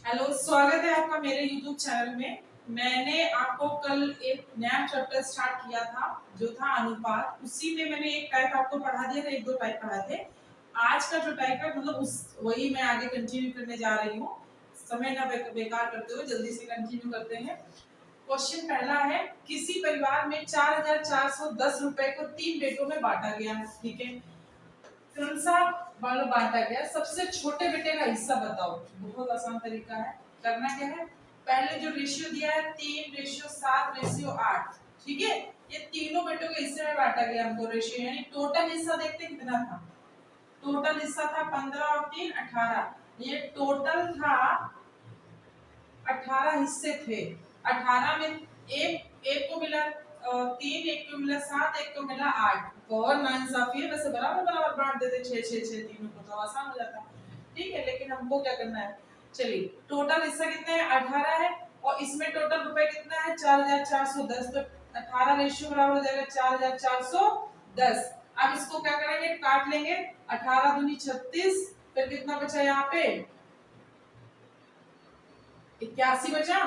Hello, स्वागत है आपका मेरे YouTube चैनल में। मैंने आपको कल एक नया चैप्टर स्टार्ट किया था जो था अनुपात। उसी में मैंने एक टाइप आपको पढ़ा दिया था, एक दो टाइप पढ़ाए थे। आज का जो टाइप है मतलब उस वही मैं आगे कंटिन्यू करने जा रही हूँ। समय ना बेकार करते हुए जल्दी से कंटिन्यू करते हैं। क्वेश्चन पहला है, किसी परिवार में 4,410 रुपए को 3 बेटों में बांटा गया। ठीक है, कौन सा वाला बांटा गया? सबसे छोटे बेटे का हिस्सा बताओ। बहुत आसान तरीका है। करना क्या है, पहले जो रेशियो दिया है 3:7:8, ठीक है, ये तीनों बेटों के हिस्से में बांटा गया हमको रेशियो, यानी टोटल हिस्सा देखते कितना था। टोटल हिस्सा था 15 और 3 18। ये टोटल था 18 हिस्से थे। 18 में एक एक को मिला 3, एक को मिला 7, एक को मिला 8। बहुत नाइंसाफी है। वैसे बराबर बराबर बांट देते 6 6 6 तीनों को तो आसान हो जाता। ठीक है, लेकिन हमको क्या करना है, चलिए टोटल हिस्सा कितना है 18 है, और इसमें टोटल रुपए कितना है 4,410। तो 18 रेशियो बराबर हो जाएगा 4,410। अब इसको क्या करेंगे, काट लेंगे। 18 दूनी 36, फिर कितना बचा यहाँ पे 81 बचा।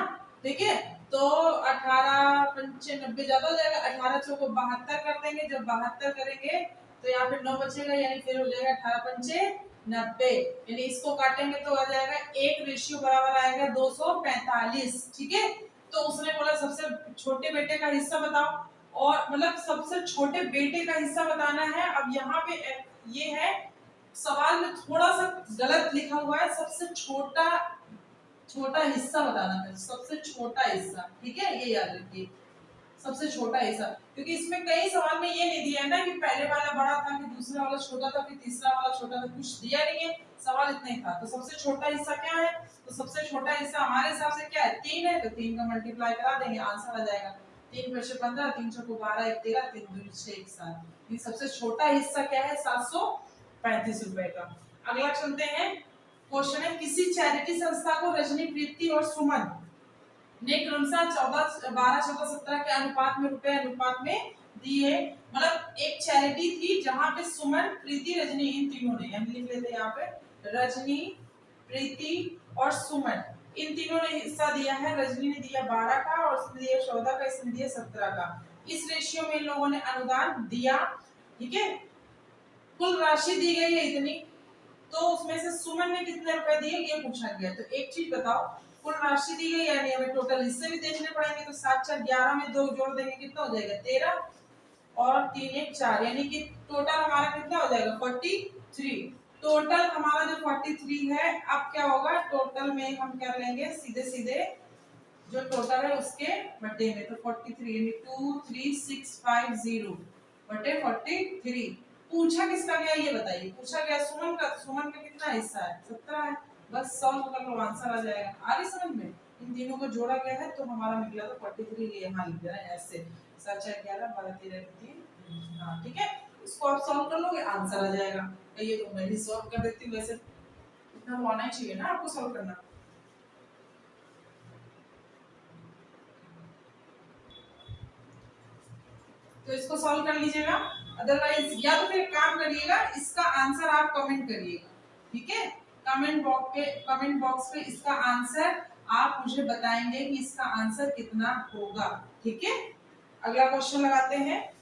ठीक है, तो 18 पंचे 90 ज्यादा हो जाएगा। 18 चौको 72 कर देंगे। जब 72 करेंगे तो यहाँ पे 9 बचेगा, यानी फिर हो जाएगा 18 पंचे 90। यानी इसको काटेंगे तो आ जाएगा एक रेशियो बराबर आएगा 245। ठीक है, तो उसने बोला सबसे छोटे बेटे का हिस्सा बताओ, और मतलब सबसे छोटे बेटे का हिस्सा बताना है। अब यहाँ पे ये है, सवाल में थोड़ा सा गलत लिखा हुआ है, सबसे छोटा हिस्सा बताना है, सबसे छोटा हिस्सा। ठीक है, ये याद रखिए, सबसे छोटा हिस्सा। क्योंकि इसमें कई सवाल में ये नहीं दिया है ना कि पहले वाला बड़ा था कि दूसरा वाला छोटा था कि तीसरा वाला छोटा था, कुछ दिया नहीं है। सवाल इतना ही था। तो सबसे छोटा हिस्सा क्या है, तो सबसे छोटा हिस्सा हमारे हिसाब से क्या है 3 है, तो 3 का मल्टीप्लाई करा देंगे, आंसर आ जाएगा 3 × 15, 3 × 12 = 13, 3 × 6 = 7। ये सबसे छोटा हिस्सा क्या है 735 रुपए का। अगला चलते हैं। क्वेश्चन है, किसी चैरिटी संस्था को रजनी, प्रीति और सुमन ने क्रमशः 14 12 14 17 के अनुपात में रुपए अनुपात में दिए। मतलब एक चैरिटी थी जहां पे सुमन, प्रीति, रजनी, इन तीनों ने, हम लिख लेते हैं यहाँ पे रजनी, प्रीति और सुमन, इन तीनों ने हिस्सा दिया है। रजनी ने दिया 12 का, और उसने दिया 14 का, इसने दिया 17 का। इस रेशियो में इन लोगों ने अनुदान दिया। ठीक है, कुल राशि दी गई है इतनी, तो उसमें से सुमन ने कितने रुपए दिए ये पूछा गया। तो एक चीज बताओ, कुल राशि दी गई यानी हमें टोटल हिस्से भी देखने पड़ेंगे। तो 7 4 11 में 2 जोड़ देंगे, कितना हो जाएगा 13, और 3 1 4, यानी कि टोटल हमारा कितना हो जाएगा 43। टोटल हमारा जो 43 है, अब क्या होगा, टोटल में हम कर लेंगे सीधे सीधे जो टोटल है उसके बटे में। तो 43 यानी 23650 बटे 43। पूछा किसका गया ये बताइए, पूछा गया सुमन का। सुमन का कितना हिस्सा है 17 है। बस सॉल्व कर लो, आंसर आ जाएगा। आ रही समझ में, इन तीनों को जोड़ा गया है तो हमारा निकला तो 43। ये यहाँ लिख देना ऐसे 7 4 11 12 13 3। हाँ ठीक है, इसको आप सॉल्व कर लोगे, आंसर आ जाएगा। ये तो मैं भी सॉल्व कर देती हूँ, वैसे इतना तो आना ही चाहिए ना आपको सॉल्व करना। तो इसको सॉल्व कर लीजिएगा, अदरवाइज या तो फिर काम करिएगा, इसका आंसर आप कमेंट करिएगा। ठीक है, कमेंट बॉक्स पे इसका आंसर आप मुझे बताएंगे कि इसका आंसर कितना होगा। ठीक है, अगला क्वेश्चन लगाते हैं।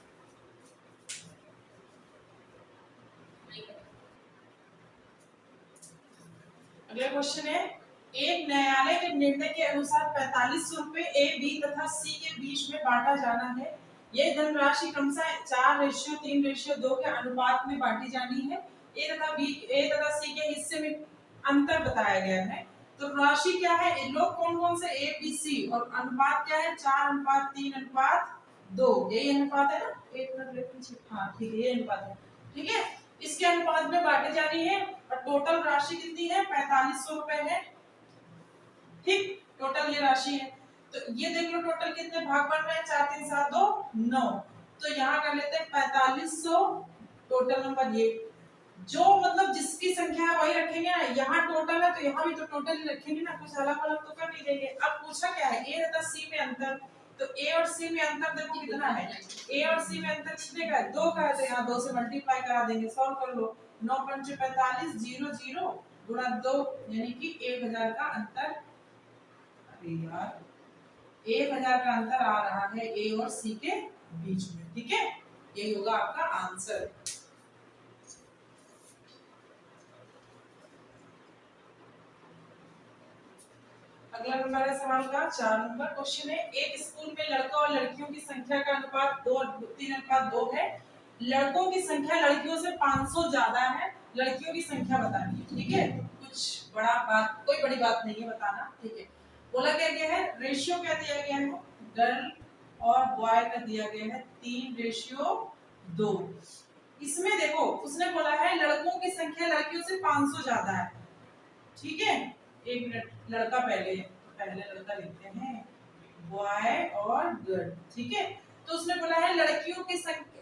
अगला क्वेश्चन है, एक न्यायालय के निर्णय के अनुसार 4500 रुपए ए, बी तथा सी के बीच में बांटा जाना है। ये धनराशि क्रमशः 4:3:2 के अनुपात में बांटी जानी है। ए तथा सी के हिस्से में अंतर बताया गया है। तो राशि क्या है, लोग कौन कौन से ए बी सी, और अनुपात क्या है 4:3:2। यही अनुपात है ना, एक मिनट, हाँ ठीक है, ये अनुपात है। ठीक है, इसके अनुपात में बांटी जानी है, और टोटल राशि कितनी है 4500 रुपए है। ठीक, टोटल ये राशि है। तो ये देख लो टोटल कितने भाग बन रहे हैं, 4 3 7 2 9। तो यहाँ कर लेते हैं 4500 टोटल नंबर। ये जो मतलब जिसकी संख्या है वही रखेंगे ना, यहाँ टोटल है तो यहाँ भी तो टोटल ही रखेंगे ना, कुछ अलग अलग तो कर नहीं देंगे। अब पूछा क्या है, ए तथा सी में अंतर। तो ए और सी में अंतर देखो कितना है, ए और सी में अंतर कितने का है 2 का है, तो यहाँ 2 से मल्टीप्लाई करा देंगे, सॉल्व कर लो। 9 × 5 = 45, 0 0 गुणा 2 यानी कि 1000 का अंतर। अरे यार 1000 का अंतर आ रहा है ए और सी के बीच में। ठीक है, यही होगा आपका आंसर। अगला नंबर है सवाल का 4 नंबर क्वेश्चन है, एक स्कूल में लड़का और लड़कियों की संख्या का अनुपात 3:2 है। लड़कों की संख्या लड़कियों से 500 ज्यादा है, लड़कियों की संख्या बतानी है। ठीक है, कुछ बड़ा बात, कोई बड़ी बात नहीं है बताना। ठीक है, बोला क्या गया है, रेशियो क्या दिया गया है, गर्ल और बॉय का दिया गया है 3:2। इसमें देखो उसने बोला है लड़कों की संख्या लड़कियों से 500 ज्यादा है। ठीक है, एक मिनट, लड़का पहले लड़का लिखते हैं, बॉय और गर्ल। ठीक है, तो उसने बोला है लड़कियों की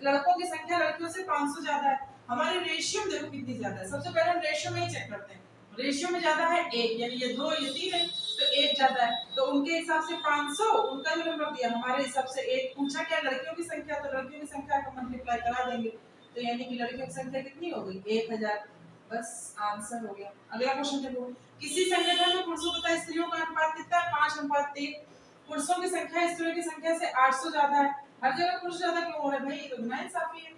लड़कों की संख्या लड़कियों से 500 ज्यादा है। हमारी रेशियो देखो कितनी ज्यादा है। सबसे पहले हम रेशियो में ही चेक करते हैं। रेशियो में ज्यादा है 1, यानी ये 2 ये 3 है, तो 1 ज्यादा है, तो उनके हिसाब से 500, उनका जो नंबर दिया हमारे हिसाब से 1। पूछा क्या लड़कियों की संख्या, तो लड़कियों की संख्या को मल्टीप्लाई करा देंगे, तो यानी कि लड़कियों की संख्या कितनी हो गई 1000। बस आंसर हो गया। अगला क्वेश्चन देखो, किसी संगठन में पुरुषों तथा स्त्रियों का अनुपात कितना है, 5:3। पुरुषों की संख्या स्त्रियों की संख्या से 800 ज्यादा है। हर जगह पुरुष ज्यादा क्यों हो रहा है भाई, ये तो नाइंसाफी है।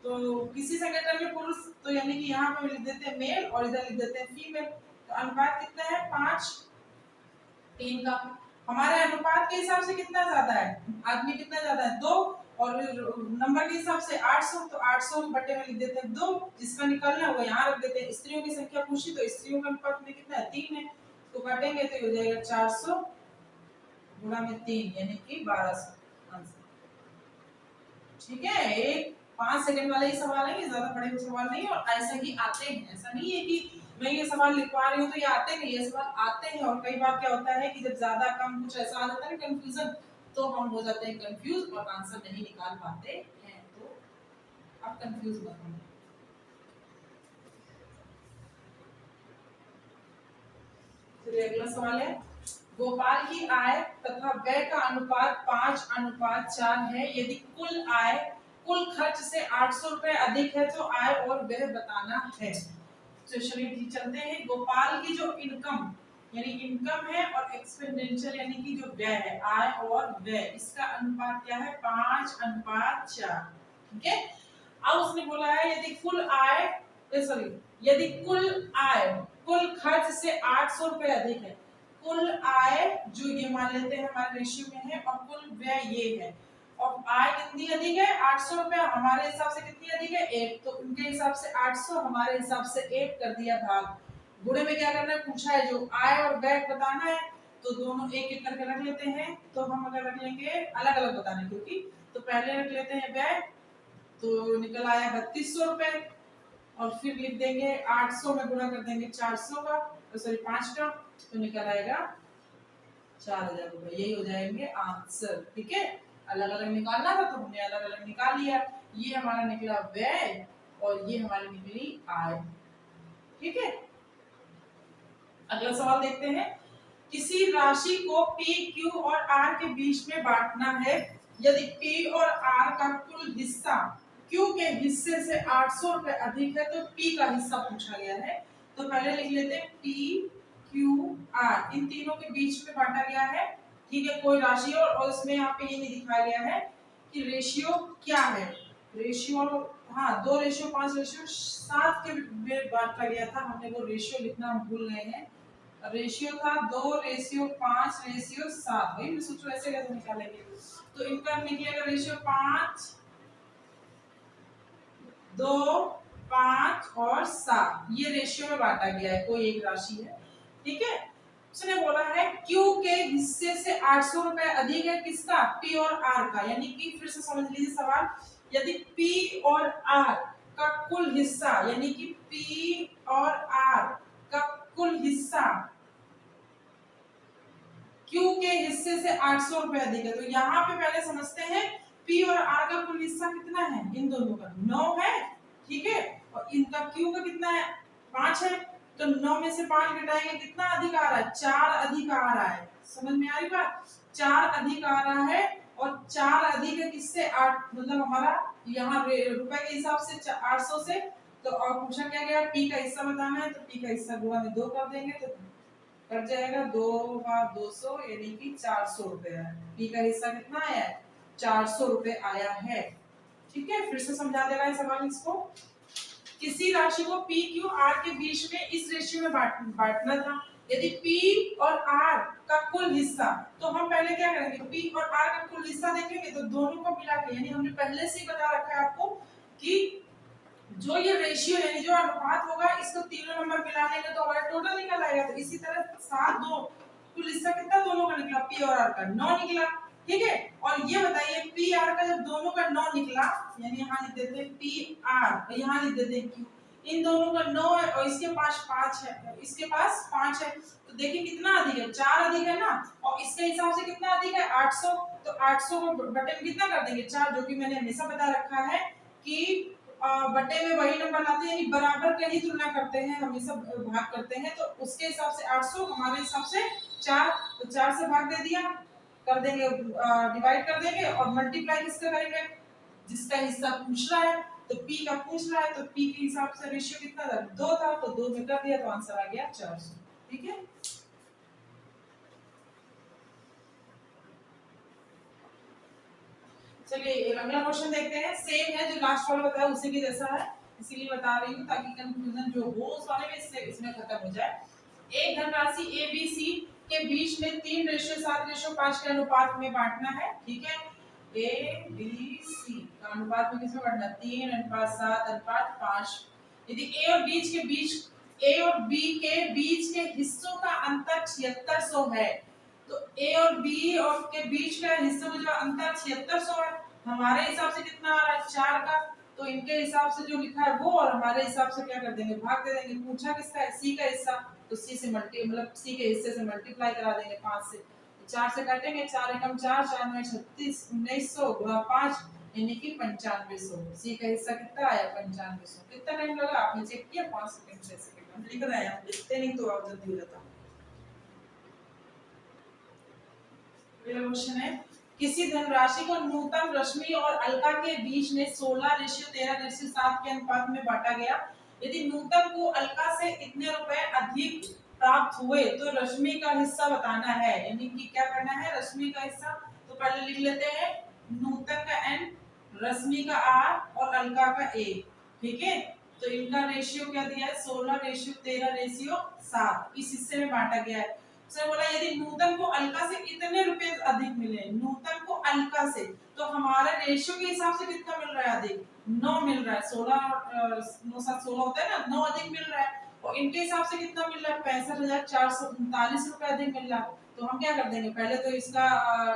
तो किसी संगठन में पुरुष, तो यानी कि यहाँ पे लिख देते हैं मेल और इधर लिख देते हैं फीमेल। तो अनुपात कितना है 5:3 का। हमारे अनुपात के हिसाब से कितना ज्यादा है, आदमी कितना ज्यादा है 2, और नंबर के हिसाब से 800, तो 800 बटे में लिख देते हैं 2, जिसका निकालना होगा यहाँ रख देते हैं। स्त्रियों की संख्या पूछी तो स्त्रियों का अनुपात में कितना है 3 है, तो काटेंगे तो हो जाएगा 400 गुणा में 3 यानी कि 1200 आंसर। ठीक है, एक 5 सेकंड वाला ही सवाल है, ये ज्यादा बड़े सवाल नहीं, और ऐसे ही आते हैं। ऐसा नहीं है कि मैं ये सवाल लिखवा रही हूँ तो ये आते नहीं, ये सवाल आते हैं। और कई बार क्या होता है कि जब ज्यादा कम कुछ ऐसा आ जाता है कंफ्यूजन, तो हम हो जाते हैं कंफ्यूज और आंसर नहीं निकाल पाते हैं। तो आप कंफ्यूज मत होइए। फिर अगला सवाल है, गोपाल की आय तथा व्यय का अनुपात 5:4 है। यदि कुल आय कुल खर्च से 800 रुपए अधिक है तो आय और व्यय बताना है। तो चलिए चलते हैं। गोपाल की जो इनकम यानी इनकम है और एक्सपेंडिचर यानी कि जो व्यय है, आय और व्यय, इसका अनुपात क्या है 5:4। ठीक है, अब उसने बोला है यदि कुल आय यदि कुल खर्च से 800 रुपए अधिक है, कुल आय जो ये मान लेते हैं हमारे रेशियो में है, और कुल व्यय ये है, और आय कितनी अधिक है 800 रुपए, हमारे हिसाब से कितनी अधिक है 1, तो उनके हिसाब से 800, हमारे हिसाब से 1 कर दिया भाग। गुणे में क्या करना है, पूछा है जो आय और व्यय बताना है, तो दोनों एक एक करके रख लेते हैं। तो हम अगर रख लेंगे अलग अलग बताने, क्योंकि तो पहले रख लेते हैं व्यय, तो निकल आया 3200 रुपए, और फिर लिख देंगे 800 में गुणा कर देंगे 400 का, तो सॉरी 5 का, तो निकल आएगा 4000 रुपए। यही हो जाएंगे आंसर। ठीक है, अलग अलग निकालना था तो हमने अलग अलग निकाल लिया। ये हमारा निकला व्यय और ये हमारी निकली आय। ठीक है, अगला सवाल देखते हैं। किसी राशि को P, Q और R के बीच में बांटना है। यदि P और R का कुल हिस्सा Q के हिस्से से 800 रुपए अधिक है तो P का हिस्सा पूछा गया है। तो पहले लिख लेते हैं P, Q, R, इन तीनों के बीच में बांटा गया है। ठीक है, कोई राशि और इसमें यहाँ पे ये नहीं दिखाया गया है कि रेशियो क्या है। रेशियो हाँ 2:5:7 के में बांटा गया था, हमने वो रेशियो लिखना हम भूल गए हैं। रेशियो था 2:5:7, वही मैं सोचूं ऐसे कैसे निकालेंगे, तो इनका निकलेगा रेशियो 5, 2, 5 और 7, ये रेशियो में बांटा गया है, कोई एक राशि है। ठीक है, उसने बोला है Q के हिस्से से 800 रुपए अधिक है, किसका, P और R का, यानी कि फिर से समझ लीजिए सवाल। यदि P और R का कुल हिस्सा यानी कि P और R का कुल हिस्सा Q के हिस्से से 800 रुपए अधिक है, तो यहाँ पे पहले समझते हैं P और R का कुल हिस्सा कितना है, इन दोनों का 9 है। ठीक है, और इनका Q का कितना है 5 है, तो 9 में से 5 घटाएंगे कितना अधिक आ रहा है, 4 अधिक आ रहा है। समझ में आ रही बात, 4 अधिक आ रहा है, और 4 अधिक है किससे 8, मतलब हमारा यहाँ रुपए के हिसाब से 800 से तो और पूछा क्या गया, पी का हिस्सा बताना है, तो पी का हिस्सा गुणा में 2 कर देंगे तो कट जाएगा, 2 बार 200 यानी कि 400 रुपए है। पी का हिस्सा कितना आया है, 400 रुपए आया है। ठीक है, फिर से समझा दे रहा है सवाल इसको। किसी राशि को पी क्यू आर के बीच में इस रेशियो में बांटना था। यदि पी और आर का कुल हिस्सा, तो हम पहले क्या करेंगे, पी और आर का कुल हिस्सा देखेंगे तो दोनों को मिला के, यानी हमने पहले से ही बता रखा है आपको कि जो ये रेशियो यानी जो अनुपात होगा इसको तीनों नंबर मिला लेंगे तो हमारा टोटल निकल आएगा। तो इसी तरह 7 2 कुल हिस्सा कितना दोनों का निकला, पी और आर का 9 निकला। ठीक है, और ये बताइए पी आर का जब दोनों का 9 निकला, यानी यहाँ लिख देते हैं पी आर और यहाँ लिख देते हैं क्यू, इन दोनों का 9 है और इसके पास 5 है, इसके पास 5 है, तो देखिए कितना अधिक है, 4 अधिक है ना, और इसके हिसाब से कितना अधिक है 800, तो 800 को बटे में कितना कर देंगे 4, जो कि मैंने हमेशा बता रखा है कि बटे में वही नंबर लाते हैं, यानी बराबर का ही तुलना करते हैं, हमेशा भाग करते हैं, तो उसके हिसाब से 800, हमारे हिसाब से 4, तो 4 से भाग दे दिया, कर देंगे डिवाइड कर देंगे और मल्टीप्लाई किसका करेंगे, जिसका हिस्सा पूछ रहा है, तो p का पूछ रहा है, तो p के हिसाब से रेशियो कितना था 2 था, तो 2 में कर दिया तो आंसर आ गया 400। ठीक है, चलिए अगला क्वेश्चन देखते हैं। सेम है जो लास्ट वाला बताया उसी के जैसा है, इसीलिए बता रही हूँ ताकि कंफ्यूजन जो हो उस वाले में इसमें खत्म हो जाए। एक धनराशि ए बी सी के बीच में 3:7:5 के अनुपात में बांटना है। ठीक है, ए बी सी का अनुपात में किसमें बांटना, 3:7:5। यदि ए और बी के बीच के हिस्सों का अंतर 7600 है, तो ए और बी और के बीच का हिस्सों का जो अंतर 7600 है, हमारे हिसाब से कितना आ रहा है 4 का, तो इनके हिसाब से जो लिखा है वो और हमारे हिसाब से क्या कर देंगे भाग दे देंगे। पूछा किसका है, सी का हिस्सा, तो सी से मतलब सी के हिस्से से मल्टीप्लाई करा देंगे 5 से, 4 से काटेंगे, 4 एकम 4, 4 9 36, 1900 गुणा 5 यानी कि 9500। सी का हिस्सा कितना आया 9500। कितना टाइम लगा आपने चेक किया, 5 सेकंड 6 सेकंड हम लिख रहे हैं, लिखते नहीं तो और जल्दी हो जाता। क्वेश्चन है, किसी धनराशि को न्यूनतम रश्मि और अलका के बीच में 16:13:7 के अनुपात में बांटा गया। यदि न्यूनतम को अलका से इतने रुपए अधिक प्राप्त हुए तो रश्मि का हिस्सा बताना है, यानी कि क्या करना है रश्मि का हिस्सा। तो पहले लिख लेते हैं न्यूनतम का n, रश्मि का r और अलका का a। ठीक है, तो इनका रेशियो क्या दिया है 16:13:7, इस हिस्से में बांटा गया है। सर बोला यदि न्यूनतम को अलका से इतने रुपए अधिक मिले, न्यूनतम को अलका से, तो हमारे रेशियो के हिसाब से कितना मिल रहा है अधिक, 9 मिल रहा है, 16 9 7 16 होता है ना, 9 अधिक मिल रहा है, और इनके हिसाब से कितना मिल रहा है 65,439 रुपए अधिक मिल रहा है। तो हम क्या कर देंगे, पहले तो इसका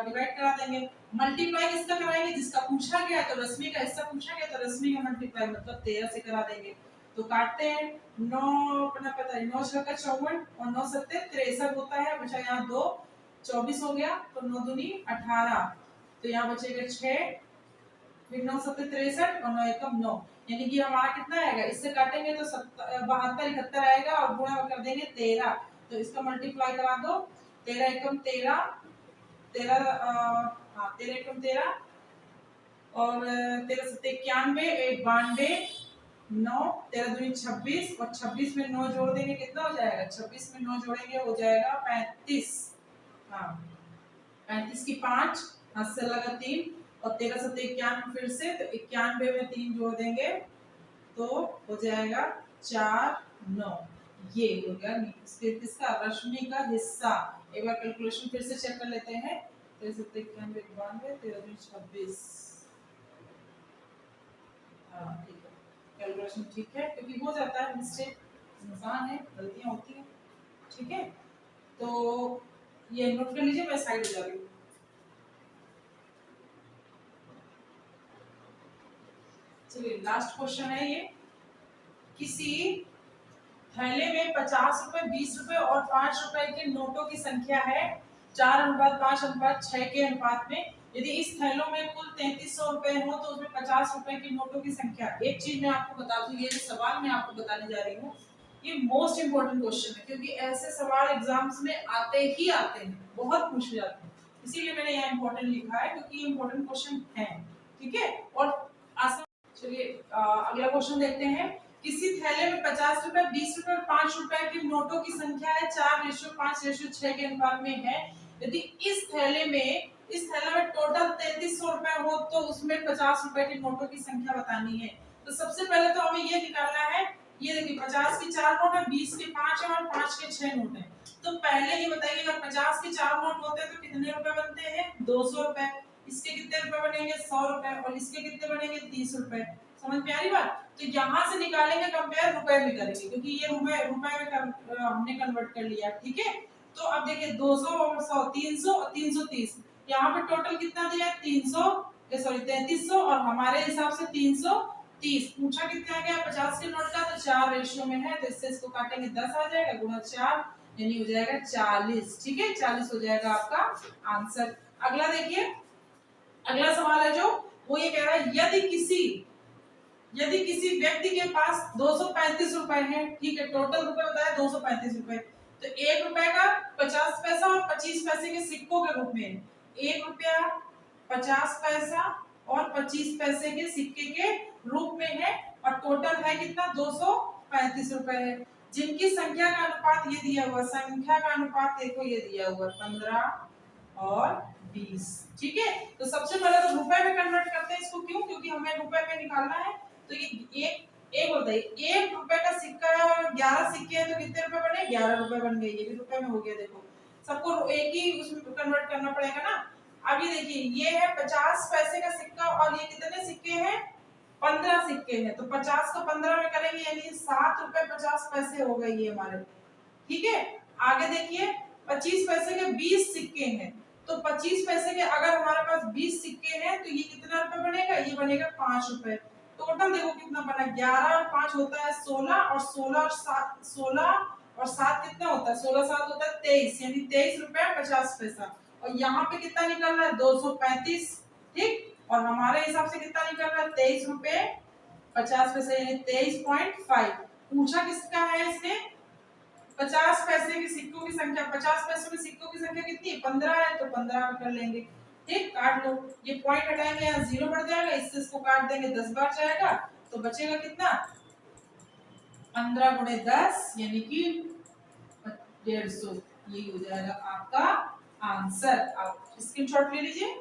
डिवाइड करा देंगे, मल्टीप्लाई किसका कराएंगे जिसका पूछा गया, तो रश्मि का हिस्सा पूछा गया तो रश्मि का मल्टीप्लाई मतलब 13 से करा देंगे। तो काटते हैं, 9 अपना पता है 9 6 का 54 और 9 7 63 होता है, बचा यहाँ 2 24 हो गया, तो 9 दूनी 18, तो यहाँ बचेगा 6, फिर 9 7 63 और 9 एकम 9, यानी कि हमारा कितना आएगा, इससे काटेंगे तो 72 71 आएगा और गुणा कर देंगे 13, तो इसका मल्टीप्लाई करा दो, 13 एकम 13 13 हाँ 13 एकम 13 और 13 7 91 92 9 13 दूनी 26 और 26 में 9 जोड़ देंगे कितना हो जाएगा, 26 में 9 जोड़ेंगे हो जाएगा 35। हाँ 35 की 5 हाथ से लगा 3 और 13 7 91 फिर से, तो 91 में 3 जोड़ देंगे तो हो जाएगा 4 9, ये हो गया किसका रश्मि का हिस्सा। एक बार कैलकुलेशन फिर से चेक कर लेते हैं, 13 7 91 92 13 दूनी 26। हाँ ठीक है, कैलकुलेशन ठीक है, क्योंकि हो जाता है मिस्टेक, इंसान है गलतियां होती हैं। ठीक है, तो ये नोट कर लीजिए, मैं साइड हो जा रही हूँ। चलिए लास्ट क्वेश्चन है ये, किसी थैले में 50 रुपए 20 रुपए और 5 रुपए के नोटों की संख्या है 4:5:6 के अनुपात में। यदि इस थैलों में कुल 3300 रुपए हो तो उसमें 50 रुपए के नोटों की संख्या। एक चीज मैं आपको बता दूं, ये जो सवाल मैं आपको बताने जा रही हूँ ये मोस्ट इंपोर्टेंट क्वेश्चन है, क्योंकि ऐसे सवाल एग्जाम्स में आते ही आते हैं, बहुत पूछे जाते हैं, इसीलिए मैंने यहाँ इंपॉर्टेंट लिखा है क्योंकि ये इंपॉर्टेंट क्वेश्चन है। ठीक है, और आसान। चलिए अगला क्वेश्चन देखते हैं, किसी थैले में 50 रुपए, 20 रुपए और 5 रुपए के नोटों की संख्या है 4:5:6 के अनुपात में है। यदि इस थैले में टोटल 3300 रुपए हो तो उसमें 50 रुपए के नोटों की संख्या बतानी है। तो सबसे पहले तो हमें ये निकालना है, ये देखिए 50 के 4 नोट है, 20 के 5 है और 5 के 6 नोट है। तो पहले ये बताइए अगर 50 के 4 नोट होते हैं तो कितने रुपए बनते हैं? 200 रुपए। इसके कितने रुपए बनेंगे? 100 रुपए। और इसके कितने बनेंगे? 30 रुपए। समझ में आ रही बात? तो यहाँ से निकालेंगे कंपेयर रुपए में करेंगे, क्योंकि ये रुपए में हमने कन्वर्ट कर लिया। ठीक है, तो अब देखिए 200 और 100, 300 और 330, यहाँ पे टोटल कितना दिया है? 3300 और हमारे हिसाब से 330। पूछा कितना आ गया 50 के नोट का, तो 4 रेशियो में है, तो इससे इसको काटेंगे 10 आ जाएगा, गुणा 4 यानी हो जाएगा 40। ठीक है, 40 हो जाएगा आपका आंसर। अगला देखिए, अगला सवाल है जो वो ये कह रहा है यदि किसी व्यक्ति के पास 235 रुपए हैं, ठीक है, टोटल रुपए बताया 235 रुपए, तो 1 रुपए का 50 पैसा और 25 पैसे के सिक्कों के रूप में 1 रुपया 50 पैसा और 25 पैसे के सिक्के के रूप में है, और टोटल है कितना? 235 रुपए है, जिनकी संख्या का अनुपात ये दिया हुआ, संख्या का अनुपात देखो ये दिया हुआ 15 और 20। ठीक है, तो सबसे पहले तो रुपए में कन्वर्ट करते हैं इसको। क्यों? क्योंकि हमें रुपए में निकालना है। तो ये एक होता है, 1 रुपए का सिक्का है और 11 सिक्के हैं, तो कितने रुपए बने? 11 रुपए बन गए। ये भी रुपए में हो गया। देखो सबको एक ही उसमें कन्वर्ट करना पड़ेगा ना। अब ये देखिए, ये है 50 पैसे का सिक्का और ये कितने सिक्के हैं? 15 सिक्के हैं। तो 50 को 15 में करेंगे यानी 7 रुपए 50 पैसे हो गए ये हमारे। ठीक है, आगे देखिए 25 पैसे के 20 सिक्के हैं, तो 25 पैसे के अगर हमारे पास 20 सिक्के हैं तो ये कितना रुपए बनेगा? ये बनेगा 5 रुपए। टोटल देखो कितना बना, 11 और 5 होता है 16 और 16 और 7 कितना होता है? 16 7 होता है 23, यानी 23 रुपए 50 पैसा। और यहाँ पे कितना निकल रहा है? 235। ठीक, और हमारे हिसाब से कितना निकल रहा है? 23 रुपए 50 पैसे, यानी 23.5। पूछा किसका है इसने? 50 पैसे के सिक्कों की संख्या। 50 पैसों के सिक्कों की संख्या कितनी? 15 है, तो 15 कर लेंगे। ठीक, काट लो, ये पॉइंट हटाएंगे, यहाँ 0 बढ़ जाएगा, इससे इसको काट देंगे, 10 बार जाएगा, तो बचेगा कितना? 15 गुणे 10 यानी कि 150। ये हो जाएगा आपका आंसर। आप स्क्रीनशॉट ले लीजिए।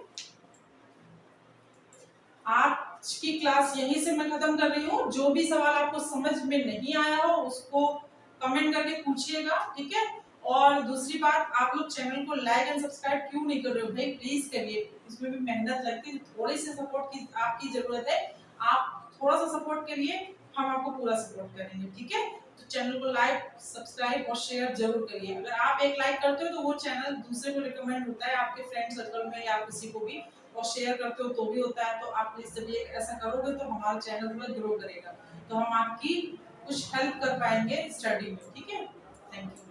आज की क्लास यहीं से मैं खत्म कर रही हूँ। जो भी सवाल आपको समझ में नहीं आया हो उसको कमेंट करके पूछिएगा। ठीक है, और दूसरी बात, आप लोग चैनल को लाइक एंड सब्सक्राइब क्यों नहीं कर रहे हो भाई? प्लीज करिए, इसमें भी मेहनत लगती है, थोड़ी सी सपोर्ट की आपकी जरूरत है। आप थोड़ा सा सपोर्ट करिए, हम आपको पूरा सपोर्ट करेंगे। ठीक है, तो चैनल को लाइक सब्सक्राइब और शेयर जरूर करिए। अगर आप एक लाइक करते हो तो वो चैनल दूसरे को रिकमेंड होता है, आपके फ्रेंड सर्कल में या किसी को भी, और शेयर करते हो तो भी होता है। तो आप प्लीज जब ये ऐसा करोगे तो हमारा चैनल थोड़ा ग्रो करेगा, तो हम आपकी कुछ हेल्प कर पाएंगे स्टडी में। ठीक है, थैंक यू।